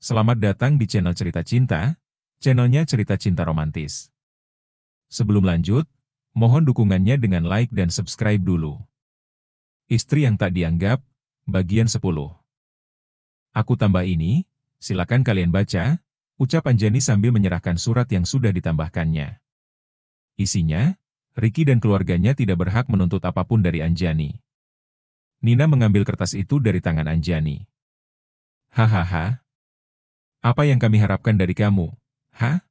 Selamat datang di channel Cerita Cinta, channelnya cerita cinta romantis. Sebelum lanjut, mohon dukungannya dengan like dan subscribe dulu. Istri yang tak dianggap, bagian 10. Aku tambah ini, silakan kalian baca, ucap Anjani sambil menyerahkan surat yang sudah ditambahkannya. Isinya, Ricky dan keluarganya tidak berhak menuntut apapun dari Anjani. Nina mengambil kertas itu dari tangan Anjani. Hahaha. Apa yang kami harapkan dari kamu? Hah?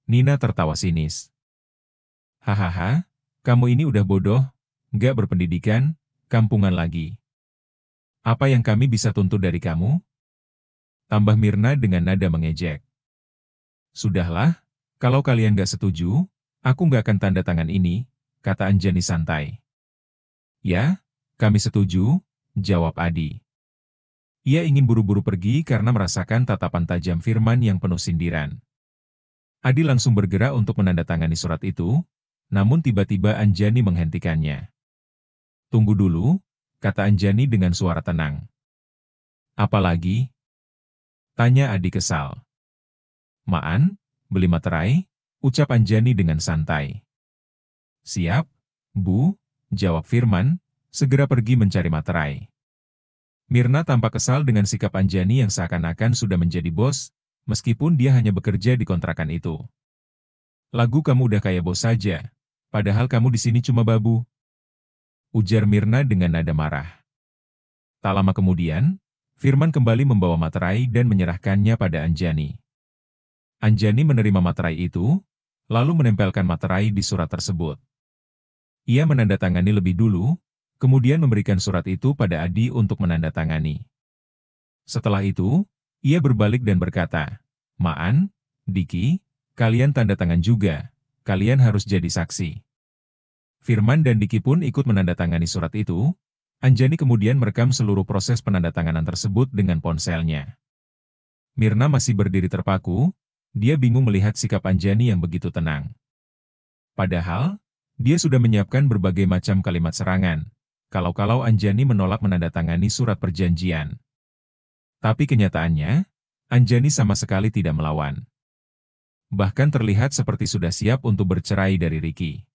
Nina tertawa sinis. Hahaha, kamu ini udah bodoh, nggak berpendidikan, kampungan lagi. Apa yang kami bisa tuntut dari kamu? Tambah Mirna dengan nada mengejek. Sudahlah, kalau kalian nggak setuju, aku nggak akan tanda tangan ini, kata Anjani santai. Ya, kami setuju, jawab Adi. Ia ingin buru-buru pergi karena merasakan tatapan tajam Firman yang penuh sindiran. Adi langsung bergerak untuk menandatangani surat itu, namun tiba-tiba Anjani menghentikannya. Tunggu dulu, kata Anjani dengan suara tenang. Apa lagi? Tanya Adi kesal. Maan, beli materai, ucap Anjani dengan santai. Siap, Bu, jawab Firman, segera pergi mencari materai. Mirna tampak kesal dengan sikap Anjani yang seakan-akan sudah menjadi bos, meskipun dia hanya bekerja di kontrakan itu. Lagu kamu udah kayak bos saja, padahal kamu di sini cuma babu, ujar Mirna dengan nada marah. Tak lama kemudian, Firman kembali membawa materai dan menyerahkannya pada Anjani. Anjani menerima materai itu, lalu menempelkan materai di surat tersebut. Ia menandatangani lebih dulu, kemudian memberikan surat itu pada Adi untuk menandatangani. Setelah itu, ia berbalik dan berkata, Maan, Diki, kalian tanda tangan juga, kalian harus jadi saksi. Firman dan Diki pun ikut menandatangani surat itu. Anjani kemudian merekam seluruh proses penandatanganan tersebut dengan ponselnya. Mirna masih berdiri terpaku, dia bingung melihat sikap Anjani yang begitu tenang. Padahal, dia sudah menyiapkan berbagai macam kalimat serangan, kalau-kalau Anjani menolak menandatangani surat perjanjian. Tapi kenyataannya, Anjani sama sekali tidak melawan. Bahkan terlihat seperti sudah siap untuk bercerai dari Ricky.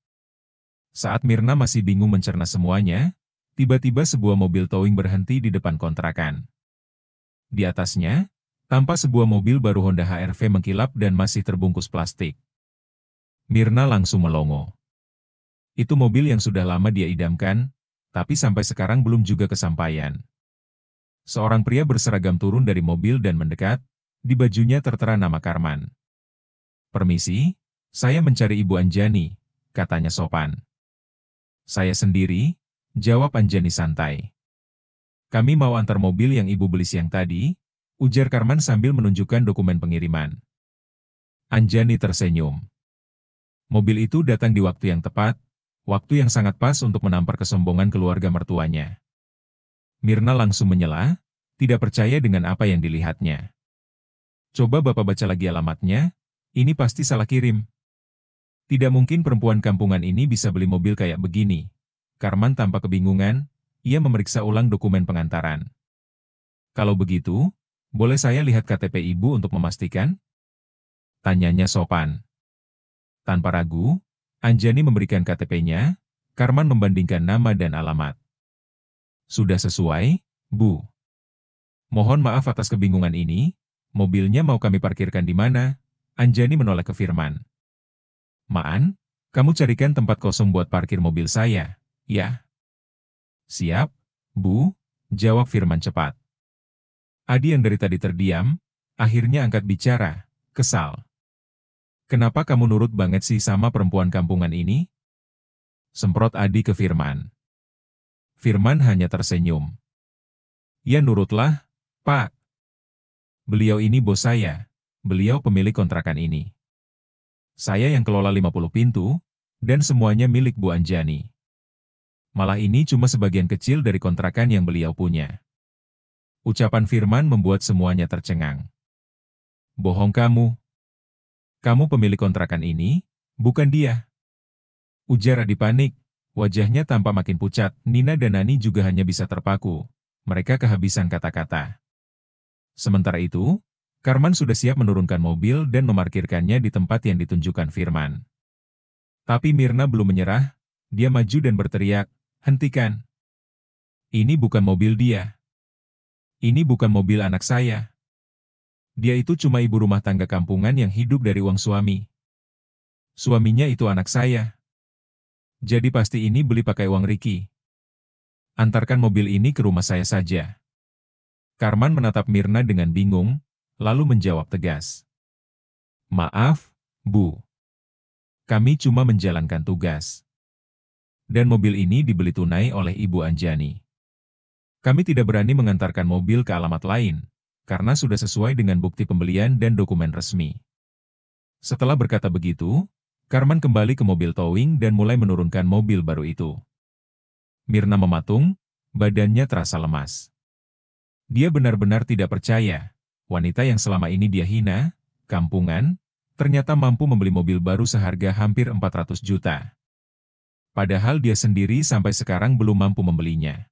Saat Mirna masih bingung mencerna semuanya, tiba-tiba sebuah mobil towing berhenti di depan kontrakan. Di atasnya, tampak sebuah mobil baru Honda HR-V mengkilap dan masih terbungkus plastik. Mirna langsung melongo. Itu mobil yang sudah lama dia idamkan, tapi sampai sekarang belum juga kesampaian. Seorang pria berseragam turun dari mobil dan mendekat, di bajunya tertera nama Karman. Permisi, saya mencari Ibu Anjani, katanya sopan. Saya sendiri, jawab Anjani santai. Kami mau antar mobil yang Ibu beli siang tadi, ujar Karman sambil menunjukkan dokumen pengiriman. Anjani tersenyum. Mobil itu datang di waktu yang tepat, waktu yang sangat pas untuk menampar kesombongan keluarga mertuanya. Mirna langsung menyela, tidak percaya dengan apa yang dilihatnya. Coba Bapak baca lagi alamatnya, ini pasti salah kirim. Tidak mungkin perempuan kampungan ini bisa beli mobil kayak begini. Karman tampak kebingungan, ia memeriksa ulang dokumen pengantaran. Kalau begitu, boleh saya lihat KTP Ibu untuk memastikan? Tanyanya sopan. Tanpa ragu, Anjani memberikan KTP-nya, Karman membandingkan nama dan alamat. Sudah sesuai, Bu. Mohon maaf atas kebingungan ini, mobilnya mau kami parkirkan di mana? Anjani menoleh ke Firman. Maan, kamu carikan tempat kosong buat parkir mobil saya, ya? Siap, Bu, jawab Firman cepat. Adi yang dari tadi terdiam, akhirnya angkat bicara, kesal. Kenapa kamu nurut banget sih sama perempuan kampungan ini? Semprot Adi ke Firman. Firman hanya tersenyum. Ya nurutlah, Pak. Beliau ini bos saya, beliau pemilik kontrakan ini. Saya yang kelola 50 pintu, dan semuanya milik Bu Anjani. Malah ini cuma sebagian kecil dari kontrakan yang beliau punya. Ucapan Firman membuat semuanya tercengang. Bohong kamu. Kamu pemilik kontrakan ini, bukan dia. Ujar Adi panik, wajahnya tampak makin pucat. Nina dan Nani juga hanya bisa terpaku. Mereka kehabisan kata-kata. Sementara itu, Karman sudah siap menurunkan mobil dan memarkirkannya di tempat yang ditunjukkan Firman. Tapi Mirna belum menyerah, dia maju dan berteriak, "Hentikan! Ini bukan mobil dia. Ini bukan mobil anak saya. Dia itu cuma ibu rumah tangga kampungan yang hidup dari uang suami. Suaminya itu anak saya. Jadi pasti ini beli pakai uang Ricky. Antarkan mobil ini ke rumah saya saja." Karman menatap Mirna dengan bingung, lalu menjawab tegas. "Maaf, Bu. Kami cuma menjalankan tugas. Dan mobil ini dibeli tunai oleh Ibu Anjani. Kami tidak berani mengantarkan mobil ke alamat lain, karena sudah sesuai dengan bukti pembelian dan dokumen resmi." Setelah berkata begitu, Karman kembali ke mobil towing dan mulai menurunkan mobil baru itu. Mirna mematung, badannya terasa lemas. Dia benar-benar tidak percaya, wanita yang selama ini dia hina, kampungan, ternyata mampu membeli mobil baru seharga hampir 400 juta. Padahal dia sendiri sampai sekarang belum mampu membelinya.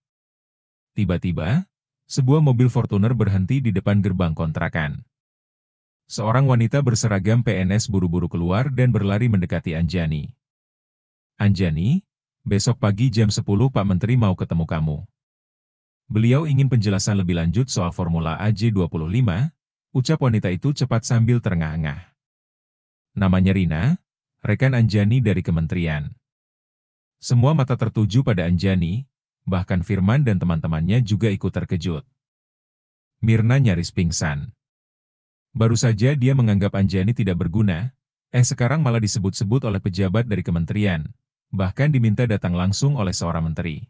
Tiba-tiba, sebuah mobil Fortuner berhenti di depan gerbang kontrakan. Seorang wanita berseragam PNS buru-buru keluar dan berlari mendekati Anjani. "Anjani, besok pagi jam 10 Pak Menteri mau ketemu kamu. Beliau ingin penjelasan lebih lanjut soal Formula AJ25, ucap wanita itu cepat sambil terengah-engah. Namanya Rina, rekan Anjani dari kementerian. Semua mata tertuju pada Anjani, bahkan Firman dan teman-temannya juga ikut terkejut. Mirna nyaris pingsan. Baru saja dia menganggap Anjani tidak berguna, sekarang malah disebut-sebut oleh pejabat dari kementerian, bahkan diminta datang langsung oleh seorang menteri.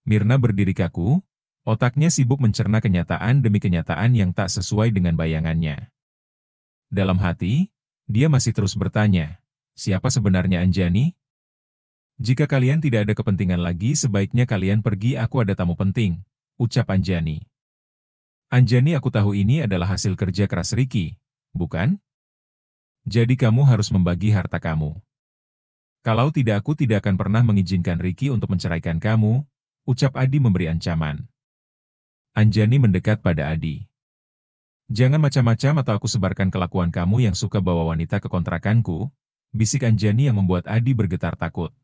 Mirna berdiri kaku, otaknya sibuk mencerna kenyataan demi kenyataan yang tak sesuai dengan bayangannya. Dalam hati, dia masih terus bertanya, siapa sebenarnya Anjani? "Jika kalian tidak ada kepentingan lagi sebaiknya kalian pergi, aku ada tamu penting," ucap Anjani. "Anjani, aku tahu ini adalah hasil kerja keras Ricky, bukan? Jadi kamu harus membagi harta kamu. Kalau tidak aku tidak akan pernah mengizinkan Ricky untuk menceraikan kamu," ucap Adi memberi ancaman. Anjani mendekat pada Adi. "Jangan macam-macam atau aku sebarkan kelakuan kamu yang suka bawa wanita ke kontrakanku," bisik Anjani yang membuat Adi bergetar takut.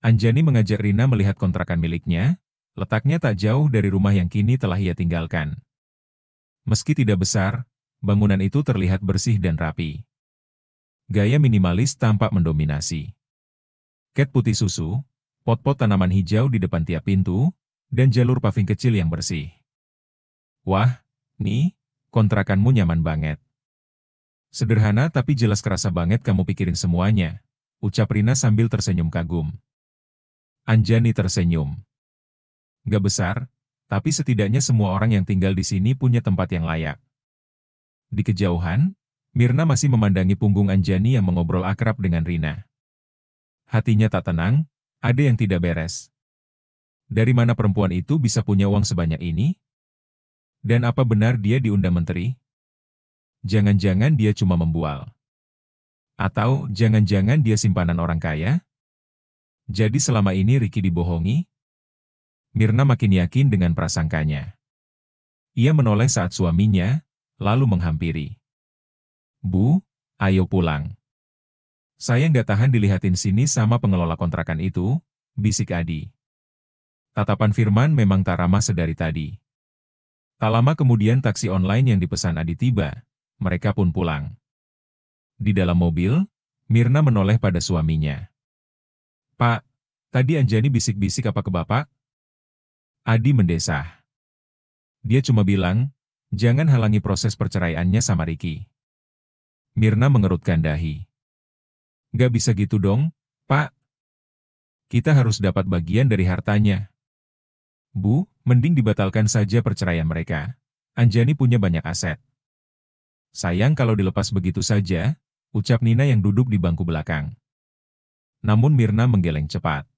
Anjani mengajak Rina melihat kontrakan miliknya, letaknya tak jauh dari rumah yang kini telah ia tinggalkan. Meski tidak besar, bangunan itu terlihat bersih dan rapi. Gaya minimalis tampak mendominasi. Cat putih susu, pot-pot tanaman hijau di depan tiap pintu, dan jalur paving kecil yang bersih. "Wah, nih, kontrakanmu nyaman banget. Sederhana tapi jelas kerasa banget kamu pikirin semuanya," ucap Rina sambil tersenyum kagum. Anjani tersenyum. "Gak besar, tapi setidaknya semua orang yang tinggal di sini punya tempat yang layak." Di kejauhan, Mirna masih memandangi punggung Anjani yang mengobrol akrab dengan Rina. Hatinya tak tenang, ada yang tidak beres. Dari mana perempuan itu bisa punya uang sebanyak ini? Dan apa benar dia diundang menteri? Jangan-jangan dia cuma membual. Atau jangan-jangan dia simpanan orang kaya? Jadi selama ini Ricky dibohongi? Mirna makin yakin dengan prasangkanya. Ia menoleh saat suaminya, lalu menghampiri. "Bu, ayo pulang. Saya nggak tahan dilihatin sini sama pengelola kontrakan itu," bisik Adi. Tatapan Firman memang tak ramah sedari tadi. Tak lama kemudian taksi online yang dipesan Adi tiba, mereka pun pulang. Di dalam mobil, Mirna menoleh pada suaminya. "Pak, tadi Anjani bisik-bisik apa ke Bapak?" Adi mendesah. "Dia cuma bilang, jangan halangi proses perceraiannya sama Ricky." Mirna mengerutkan dahi. "Gak bisa gitu dong, Pak. Kita harus dapat bagian dari hartanya. Bu, mending dibatalkan saja perceraian mereka. Anjani punya banyak aset." "Sayang kalau dilepas begitu saja," ucap Nina yang duduk di bangku belakang. Namun Mirna menggeleng cepat.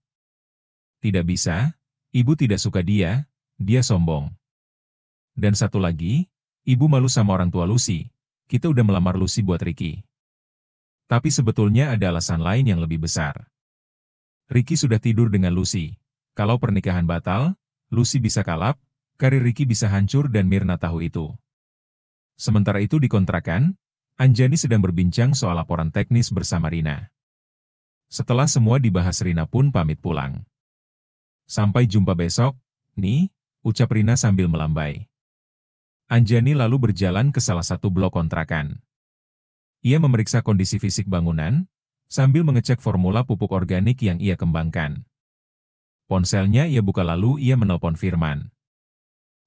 "Tidak bisa, Ibu tidak suka dia sombong. Dan satu lagi, Ibu malu sama orang tua Lucy, kita udah melamar Lucy buat Ricky. Tapi sebetulnya ada alasan lain yang lebih besar. Ricky sudah tidur dengan Lucy. Kalau pernikahan batal, Lucy bisa kalap, karir Ricky bisa hancur dan Mirna tahu itu." Sementara itu di kontrakan, Anjani sedang berbincang soal laporan teknis bersama Rina. Setelah semua dibahas, Rina pun pamit pulang. Sampai jumpa besok, nih, ucap Rina sambil melambai. Anjani lalu berjalan ke salah satu blok kontrakan. Ia memeriksa kondisi fisik bangunan, sambil mengecek formula pupuk organik yang ia kembangkan. Ponselnya ia buka lalu ia menelpon Firman.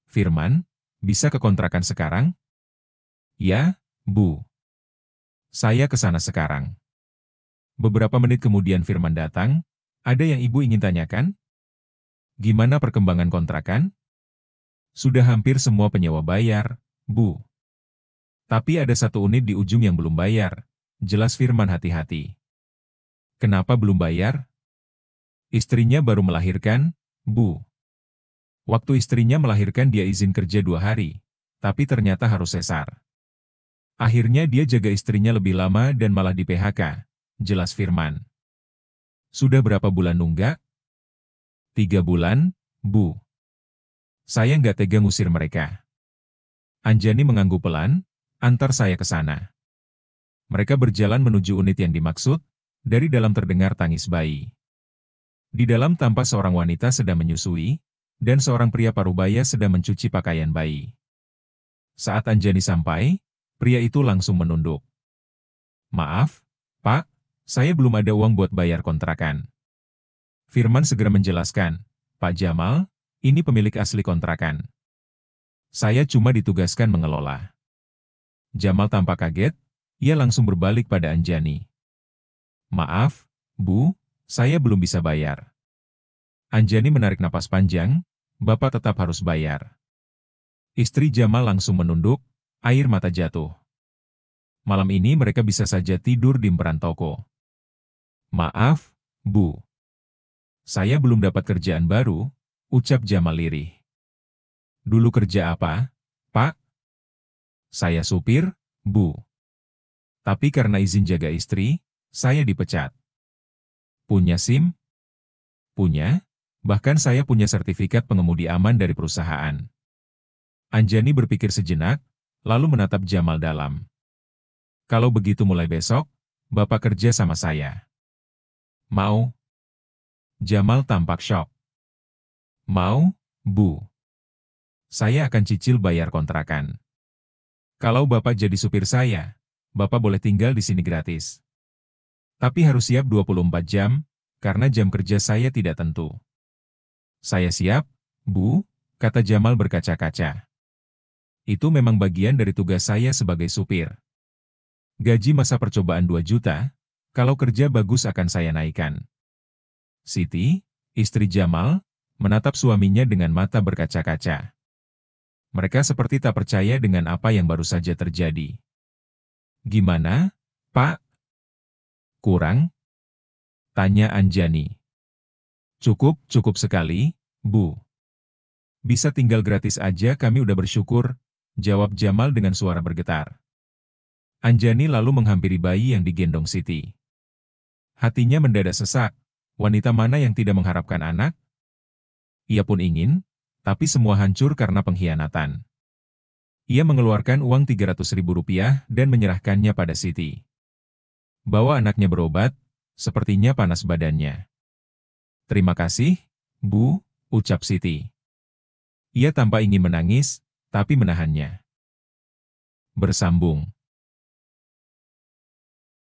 Firman, bisa ke kontrakan sekarang? Ya, Bu. Saya ke sana sekarang. Beberapa menit kemudian Firman datang. Ada yang Ibu ingin tanyakan? Gimana perkembangan kontrakan? Sudah hampir semua penyewa bayar, Bu. Tapi ada satu unit di ujung yang belum bayar, jelas Firman hati-hati. Kenapa belum bayar? Istrinya baru melahirkan, Bu. Waktu istrinya melahirkan dia izin kerja 2 hari, tapi ternyata harus sesar. Akhirnya dia jaga istrinya lebih lama dan malah di PHK, jelas Firman. Sudah berapa bulan nunggak? 3 bulan, Bu. Saya nggak tega ngusir mereka. Anjani mengangguk pelan, antar saya ke sana. Mereka berjalan menuju unit yang dimaksud, dari dalam terdengar tangis bayi. Di dalam tampak seorang wanita sedang menyusui, dan seorang pria parubaya sedang mencuci pakaian bayi. Saat Anjani sampai, pria itu langsung menunduk. Maaf, Pak, saya belum ada uang buat bayar kontrakan. Firman segera menjelaskan, Pak Jamal, ini pemilik asli kontrakan. Saya cuma ditugaskan mengelola. Jamal tampak kaget, ia langsung berbalik pada Anjani. Maaf, Bu, saya belum bisa bayar. Anjani menarik napas panjang, Bapak tetap harus bayar. Istri Jamal langsung menunduk, air mata jatuh. Malam ini mereka bisa saja tidur di emperan toko. Maaf, Bu. Saya belum dapat kerjaan baru, ucap Jamal lirih. Dulu kerja apa, Pak? Saya supir, Bu. Tapi karena izin jaga istri, saya dipecat. Punya SIM? Punya, bahkan saya punya sertifikat pengemudi aman dari perusahaan. Anjani berpikir sejenak, lalu menatap Jamal dalam. Kalau begitu mulai besok, Bapak kerja sama saya. Mau? Jamal tampak syok. Mau, Bu. Saya akan cicil bayar kontrakan. Kalau Bapak jadi supir saya, Bapak boleh tinggal di sini gratis. Tapi harus siap 24 jam, karena jam kerja saya tidak tentu. Saya siap, Bu, kata Jamal berkaca-kaca. Itu memang bagian dari tugas saya sebagai supir. Gaji masa percobaan 2 juta, kalau kerja bagus akan saya naikkan. Siti, istri Jamal, menatap suaminya dengan mata berkaca-kaca. Mereka seperti tak percaya dengan apa yang baru saja terjadi. Gimana, Pak? Kurang? Tanya Anjani. Cukup sekali, Bu. Bisa tinggal gratis aja kami udah bersyukur, jawab Jamal dengan suara bergetar. Anjani lalu menghampiri bayi yang digendong Siti. Hatinya mendadak sesak, wanita mana yang tidak mengharapkan anak? Ia pun ingin, tapi semua hancur karena pengkhianatan. Ia mengeluarkan uang Rp300.000 dan menyerahkannya pada Siti. Bawa anaknya berobat, sepertinya panas badannya. Terima kasih, Bu, ucap Siti. Ia tampak ingin menangis, tapi menahannya. Bersambung.